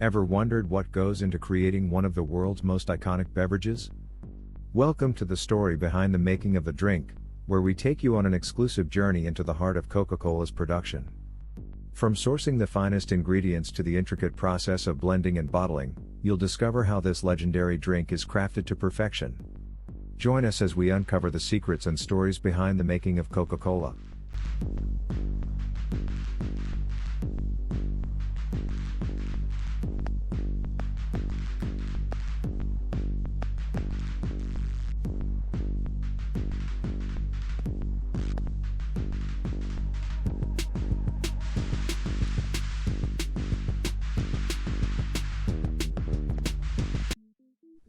Ever wondered what goes into creating one of the world's most iconic beverages? Welcome to the story behind the making of the drink, where we take you on an exclusive journey into the heart of Coca-Cola's production. From sourcing the finest ingredients to the intricate process of blending and bottling, you'll discover how this legendary drink is crafted to perfection. Join us as we uncover the secrets and stories behind the making of Coca-Cola.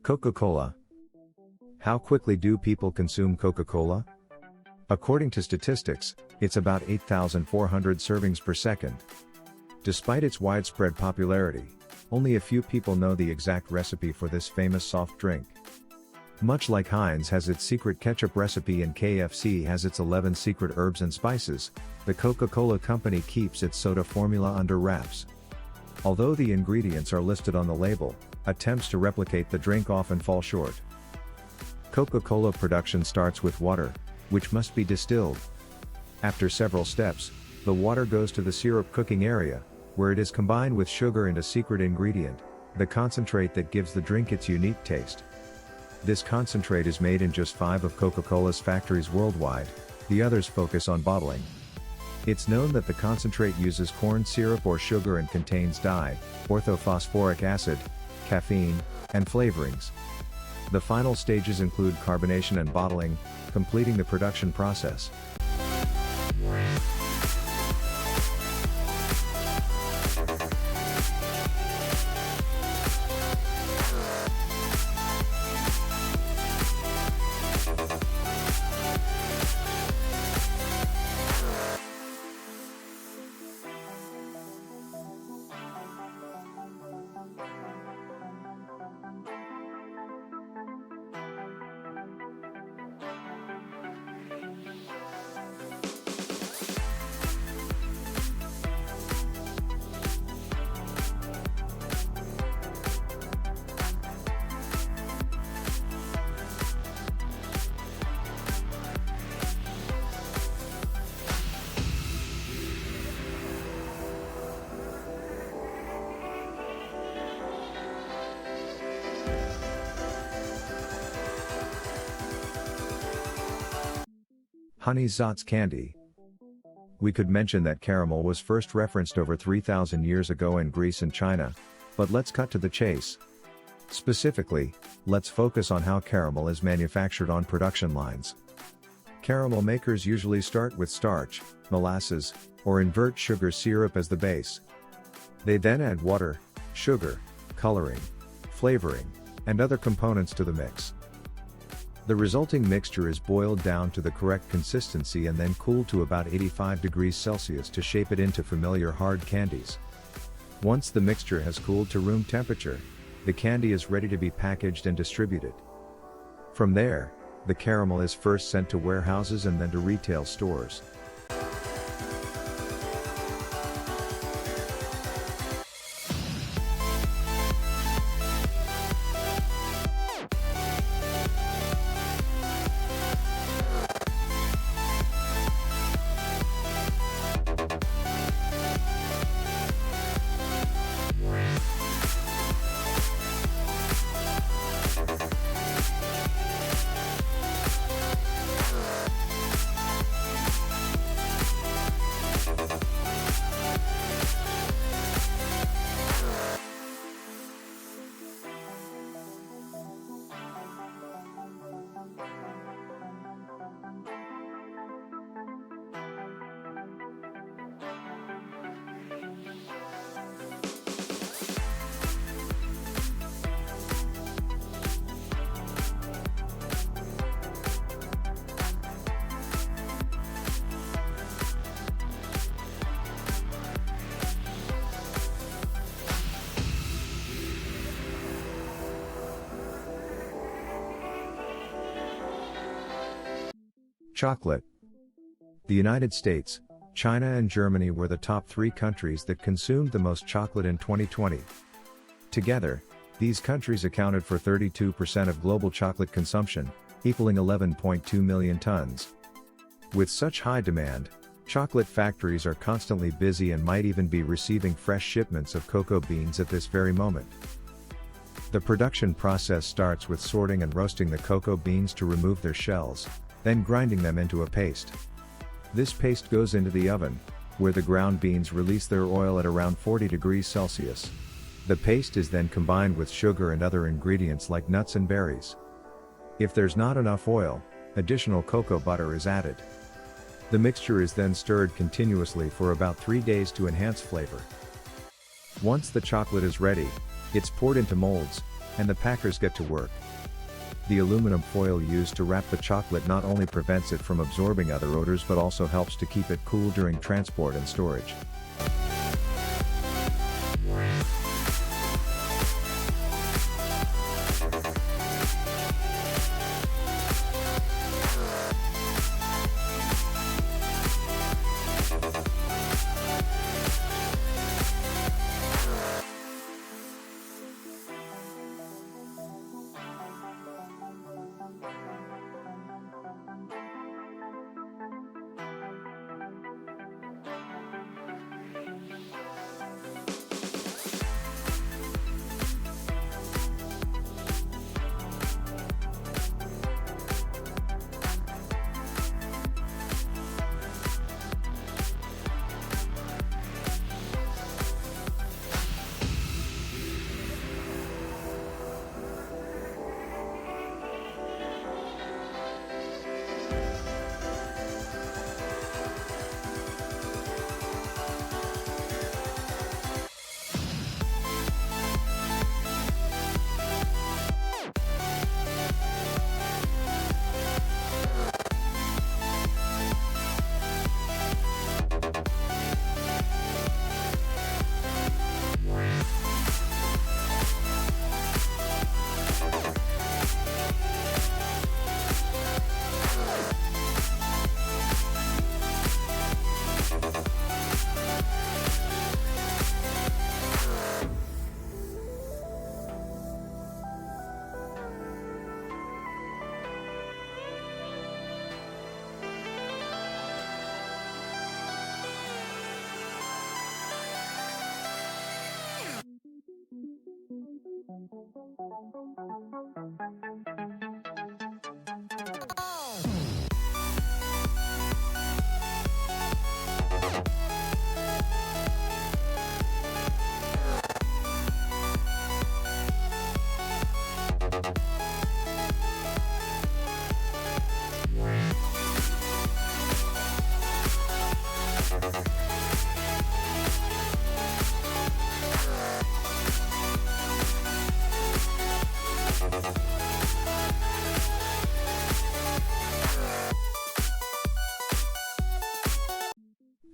Coca-Cola. How quickly do people consume Coca-Cola? According to statistics, it's about 8,400 servings per second. Despite its widespread popularity, only a few people know the exact recipe for this famous soft drink. Much like Heinz has its secret ketchup recipe and KFC has its 11 secret herbs and spices, the Coca-Cola company keeps its soda formula under wraps. Although the ingredients are listed on the label, attempts to replicate the drink often fall short. Coca-Cola production starts with water, which must be distilled. After several steps, the water goes to the syrup cooking area, where it is combined with sugar and a secret ingredient, the concentrate that gives the drink its unique taste. This concentrate is made in just 5 of Coca-Cola's factories worldwide, the others focus on bottling. It's known that the concentrate uses corn syrup or sugar and contains dye, orthophosphoric acid, caffeine, and flavorings. The final stages include carbonation and bottling, completing the production process. Honey Zots candy. We could mention that caramel was first referenced over 3,000 years ago in Greece and China, but let's cut to the chase. Specifically, let's focus on how caramel is manufactured on production lines. Caramel makers usually start with starch, molasses, or invert sugar syrup as the base. They then add water, sugar, coloring, flavoring, and other components to the mix. The resulting mixture is boiled down to the correct consistency and then cooled to about 85 degrees Celsius to shape it into familiar hard candies. Once the mixture has cooled to room temperature, the candy is ready to be packaged and distributed. From there, the caramel is first sent to warehouses and then to retail stores. Chocolate. The United States, China and Germany were the top 3 countries that consumed the most chocolate in 2020. Together, these countries accounted for 32% of global chocolate consumption, equaling 11.2 million tons. With such high demand, chocolate factories are constantly busy and might even be receiving fresh shipments of cocoa beans at this very moment. The production process starts with sorting and roasting the cocoa beans to remove their shells, then grinding them into a paste. This paste goes into the oven, where the ground beans release their oil at around 40 degrees Celsius. The paste is then combined with sugar and other ingredients like nuts and berries. If there's not enough oil, additional cocoa butter is added. The mixture is then stirred continuously for about 3 days to enhance flavor. Once the chocolate is ready, it's poured into molds, and the packers get to work. The aluminum foil used to wrap the chocolate not only prevents it from absorbing other odors but also helps to keep it cool during transport and storage.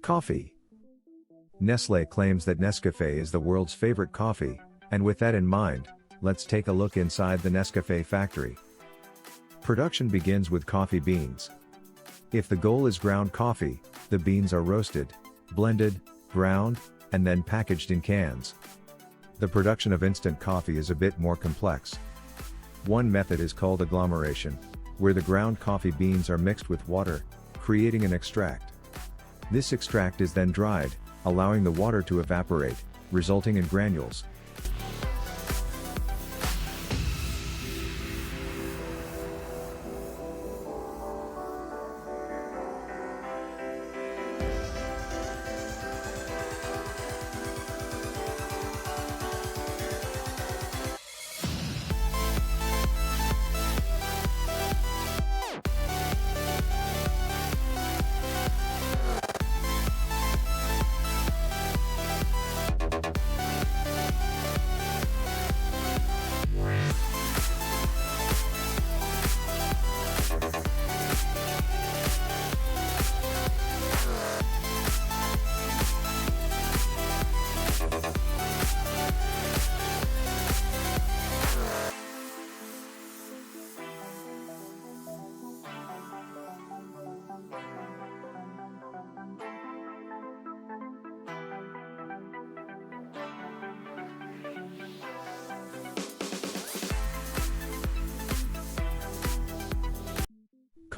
Coffee. Nestlé claims that Nescafé is the world's favorite coffee, and with that in mind, let's take a look inside the Nescafé factory. Production begins with coffee beans. If the goal is ground coffee, the beans are roasted, blended, ground, and then packaged in cans. The production of instant coffee is a bit more complex. One method is called agglomeration, where the ground coffee beans are mixed with water, creating an extract. This extract is then dried, allowing the water to evaporate, resulting in granules.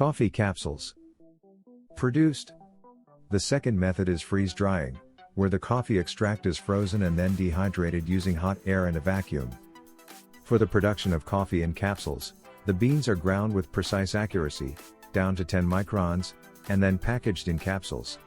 Coffee capsules. Produced. The second method is freeze drying, where the coffee extract is frozen and then dehydrated using hot air and a vacuum. For the production of coffee in capsules, the beans are ground with precise accuracy, down to 10 microns, and then packaged in capsules.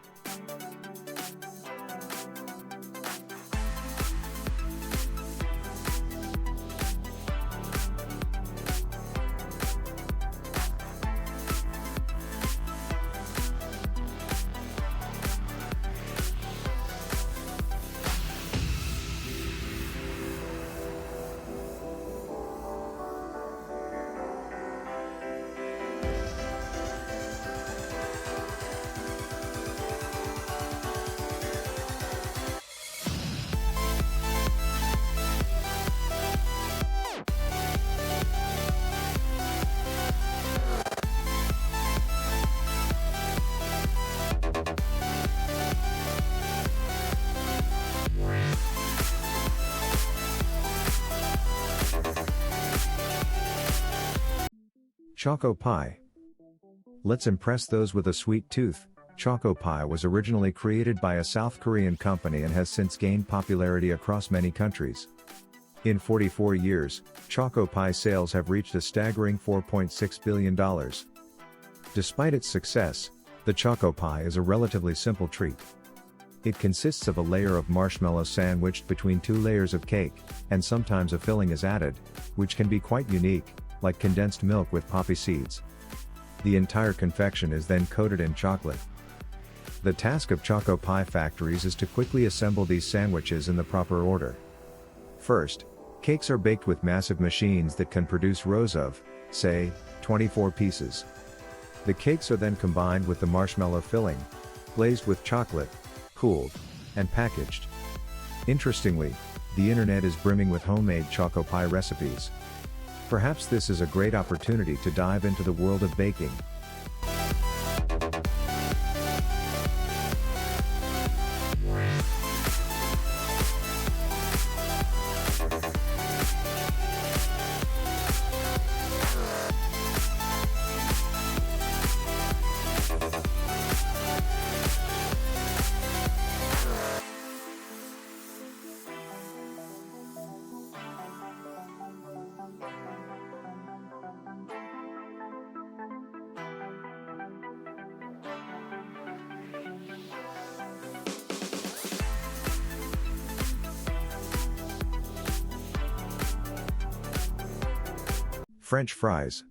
Choco-Pie. Let's impress those with a sweet tooth. Choco-Pie was originally created by a South Korean company and has since gained popularity across many countries. In 44 years, Choco-Pie sales have reached a staggering $4.6 billion. Despite its success, the Choco-Pie is a relatively simple treat. It consists of a layer of marshmallow sandwiched between two layers of cake, and sometimes a filling is added, which can be quite unique, like condensed milk with poppy seeds. The entire confection is then coated in chocolate. The task of Choco-Pie factories is to quickly assemble these sandwiches in the proper order. First, cakes are baked with massive machines that can produce rows of, say, 24 pieces. The cakes are then combined with the marshmallow filling, glazed with chocolate, cooled, and packaged. Interestingly, the internet is brimming with homemade Choco-Pie recipes. Perhaps this is a great opportunity to dive into the world of baking. French fries.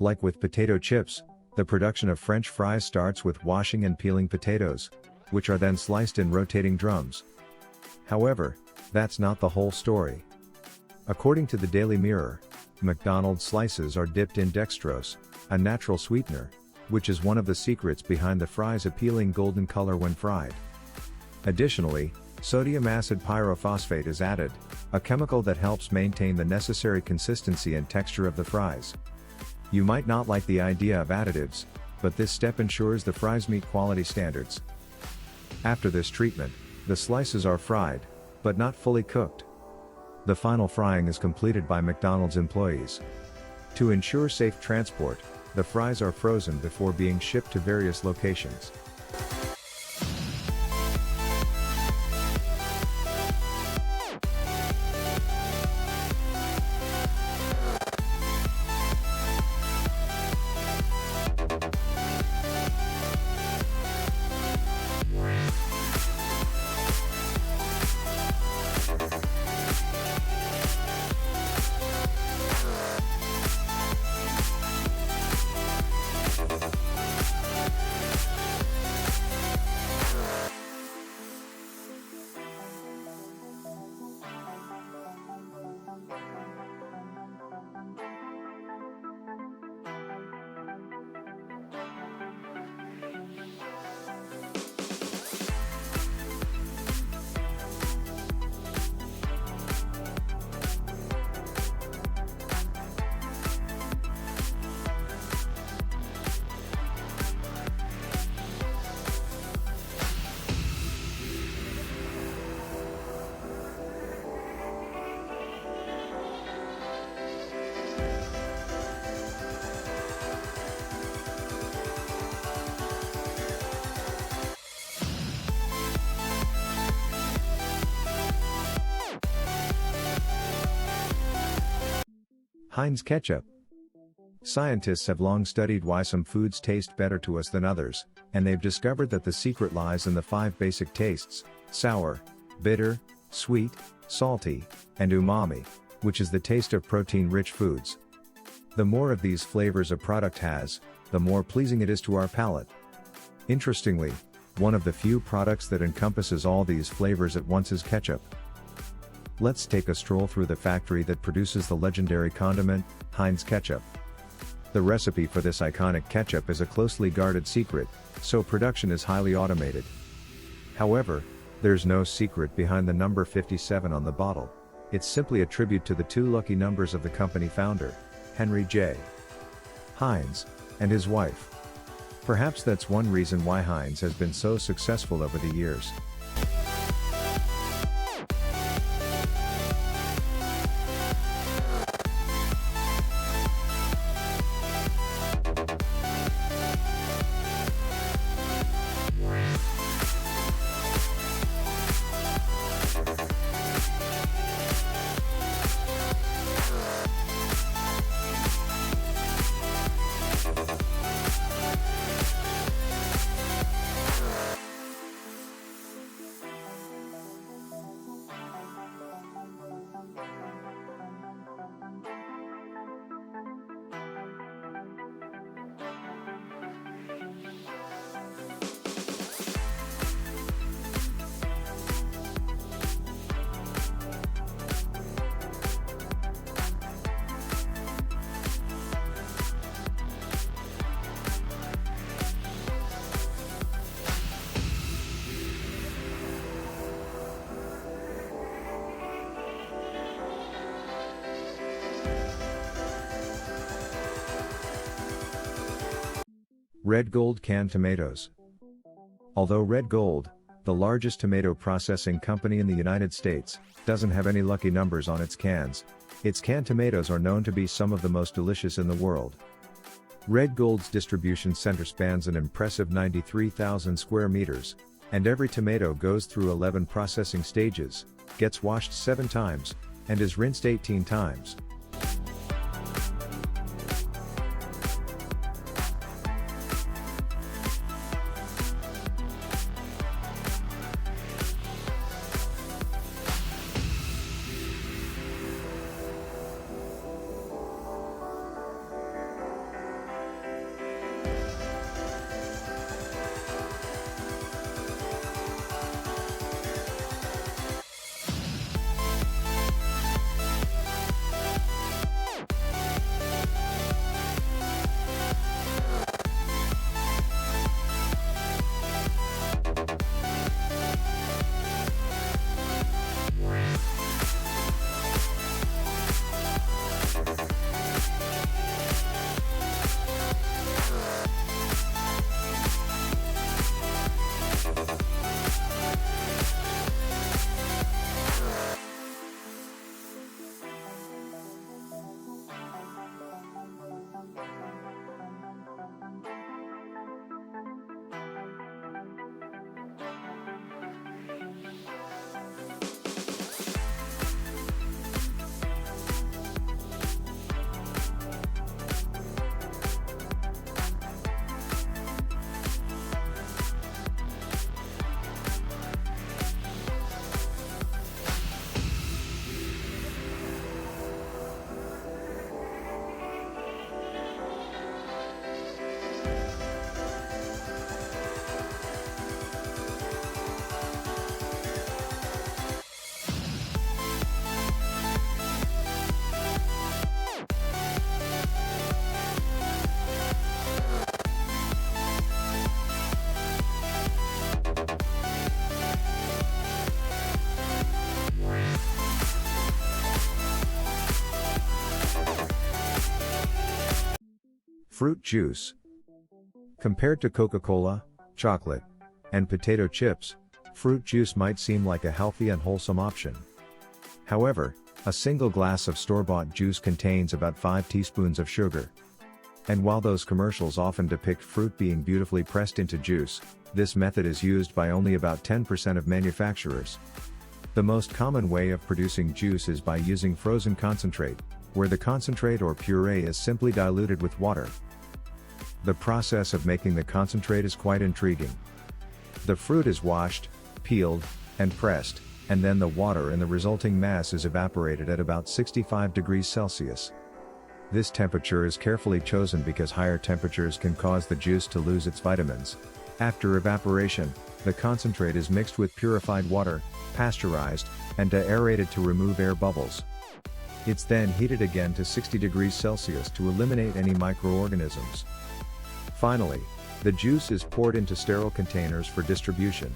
Like with potato chips, the production of French fries starts with washing and peeling potatoes, which are then sliced in rotating drums. However, that's not the whole story. According to the Daily Mirror, McDonald's slices are dipped in dextrose, a natural sweetener, which is one of the secrets behind the fries' appealing golden color when fried. Additionally, sodium acid pyrophosphate is added, a chemical that helps maintain the necessary consistency and texture of the fries. You might not like the idea of additives, but this step ensures the fries meet quality standards. After this treatment, the slices are fried, but not fully cooked. The final frying is completed by McDonald's employees. To ensure safe transport, the fries are frozen before being shipped to various locations. Heinz Ketchup. Scientists have long studied why some foods taste better to us than others, and they've discovered that the secret lies in the 5 basic tastes: sour, bitter, sweet, salty, and umami, which is the taste of protein-rich foods. The more of these flavors a product has, the more pleasing it is to our palate. Interestingly, one of the few products that encompasses all these flavors at once is ketchup. Let's take a stroll through the factory that produces the legendary condiment, Heinz Ketchup. The recipe for this iconic ketchup is a closely guarded secret, so production is highly automated. However, there's no secret behind the number 57 on the bottle. It's simply a tribute to the 2 lucky numbers of the company founder, Henry J. Heinz, and his wife. Perhaps that's one reason why Heinz has been so successful over the years. Red Gold canned tomatoes. Although Red Gold, the largest tomato processing company in the United States, doesn't have any lucky numbers on its cans, its canned tomatoes are known to be some of the most delicious in the world. Red Gold's distribution center spans an impressive 93,000 square meters, and every tomato goes through 11 processing stages, gets washed 7 times, and is rinsed 18 times. Fruit juice. Compared to Coca-Cola, chocolate, and potato chips, fruit juice might seem like a healthy and wholesome option. However, a single glass of store-bought juice contains about 5 teaspoons of sugar. And while those commercials often depict fruit being beautifully pressed into juice, this method is used by only about 10% of manufacturers. The most common way of producing juice is by using frozen concentrate, where the concentrate or puree is simply diluted with water. The process of making the concentrate is quite intriguing. The fruit is washed, peeled, and pressed, and then the water in the resulting mass is evaporated at about 65 degrees Celsius. This temperature is carefully chosen because higher temperatures can cause the juice to lose its vitamins. After evaporation, the concentrate is mixed with purified water, pasteurized, and aerated to remove air bubbles. It's then heated again to 60 degrees Celsius to eliminate any microorganisms. Finally, the juice is poured into sterile containers for distribution.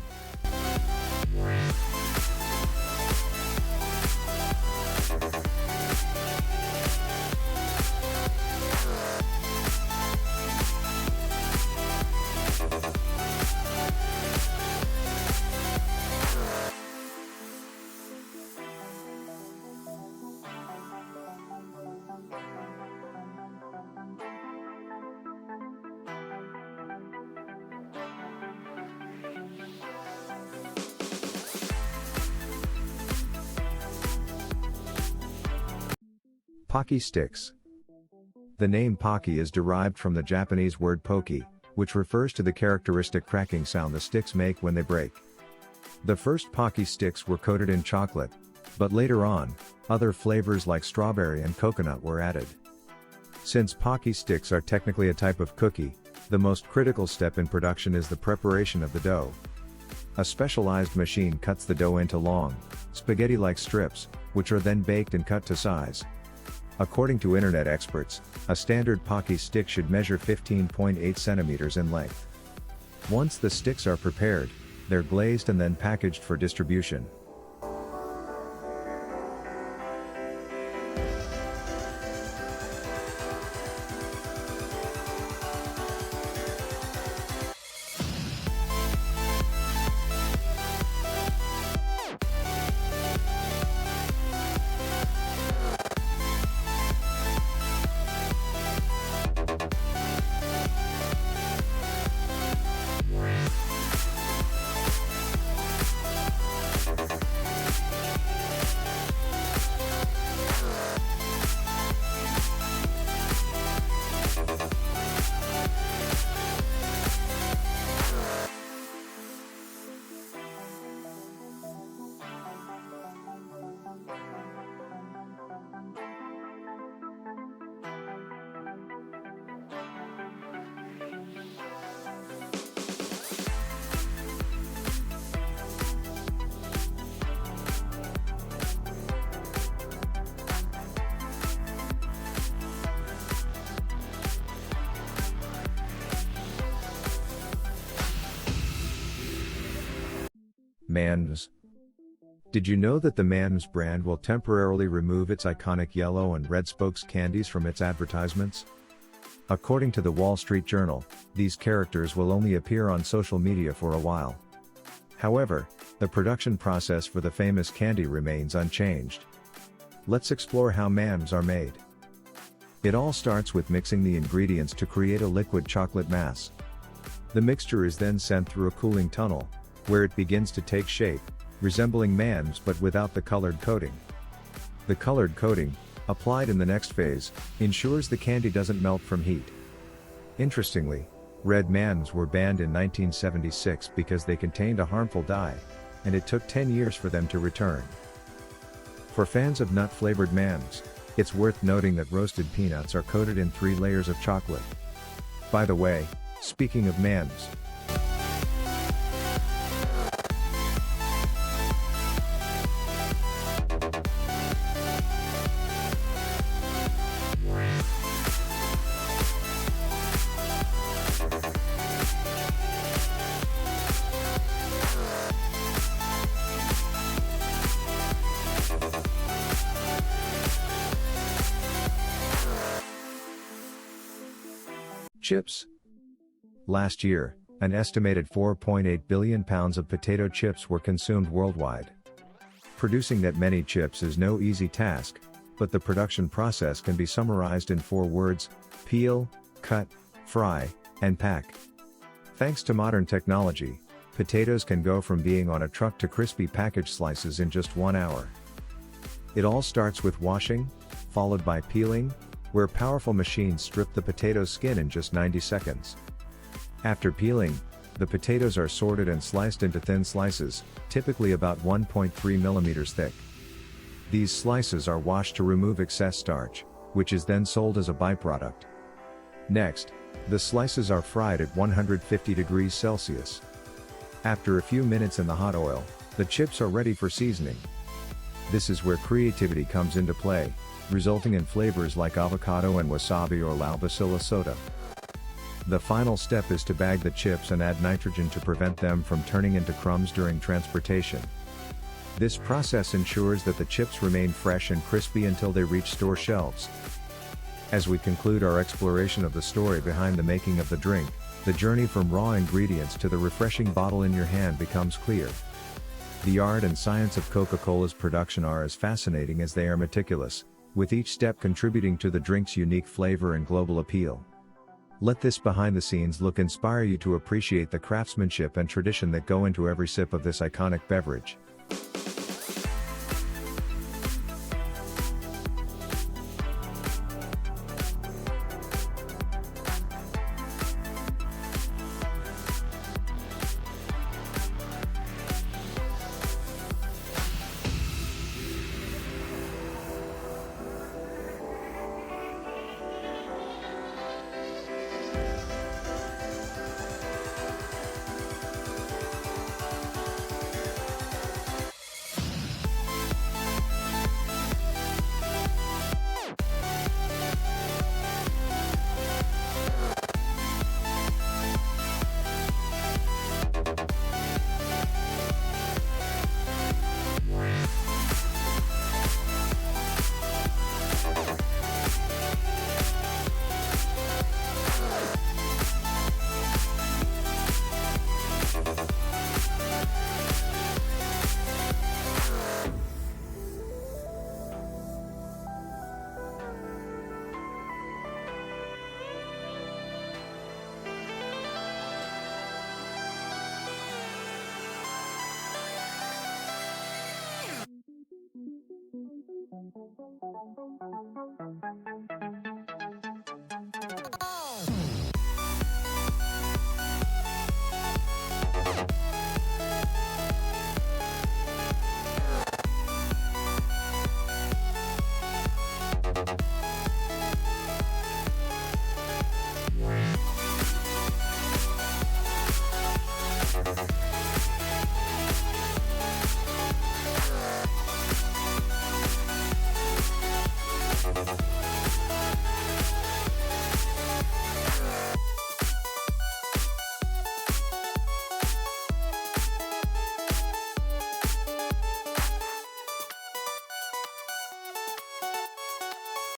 Pocky Sticks. The name Pocky is derived from the Japanese word poki, which refers to the characteristic cracking sound the sticks make when they break. The first Pocky Sticks were coated in chocolate, but later on, other flavors like strawberry and coconut were added. Since Pocky Sticks are technically a type of cookie, the most critical step in production is the preparation of the dough. A specialized machine cuts the dough into long, spaghetti-like strips, which are then baked and cut to size. According to internet experts, a standard Pocky stick should measure 15.8 centimeters in length. Once the sticks are prepared, they're glazed and then packaged for distribution. M&Ms. Did you know that the M&Ms brand will temporarily remove its iconic yellow and red spokes candies from its advertisements? According to the Wall Street Journal, these characters will only appear on social media for a while. However, the production process for the famous candy remains unchanged. Let's explore how M&Ms are made. It all starts with mixing the ingredients to create a liquid chocolate mass. The mixture is then sent through a cooling tunnel, where it begins to take shape, resembling M&Ms but without the colored coating. The colored coating, applied in the next phase, ensures the candy doesn't melt from heat. Interestingly, red M&Ms were banned in 1976 because they contained a harmful dye, and it took 10 years for them to return. For fans of nut-flavored M&Ms, it's worth noting that roasted peanuts are coated in 3 layers of chocolate. By the way, speaking of M&Ms, chips. Last year, an estimated 4.8 billion pounds of potato chips were consumed worldwide. Producing that many chips is no easy task, but the production process can be summarized in 4 words: peel, cut, fry, and pack. Thanks to modern technology, potatoes can go from being on a truck to crispy packaged slices in just 1 hour. It all starts with washing, followed by peeling, where powerful machines strip the potato skin in just 90 seconds. After peeling, the potatoes are sorted and sliced into thin slices, typically about 1.3 millimeters thick. These slices are washed to remove excess starch, which is then sold as a byproduct. Next, the slices are fried at 150 degrees Celsius. After a few minutes in the hot oil, the chips are ready for seasoning. This is where creativity comes into play, resulting in flavors like avocado and wasabi or lao bacilla soda. The final step is to bag the chips and add nitrogen to prevent them from turning into crumbs during transportation. This process ensures that the chips remain fresh and crispy until they reach store shelves. As we conclude our exploration of the story behind the making of the drink, the journey from raw ingredients to the refreshing bottle in your hand becomes clear. The art and science of Coca-Cola's production are as fascinating as they are meticulous, with each step contributing to the drink's unique flavor and global appeal. Let this behind-the-scenes look inspire you to appreciate the craftsmanship and tradition that go into every sip of this iconic beverage.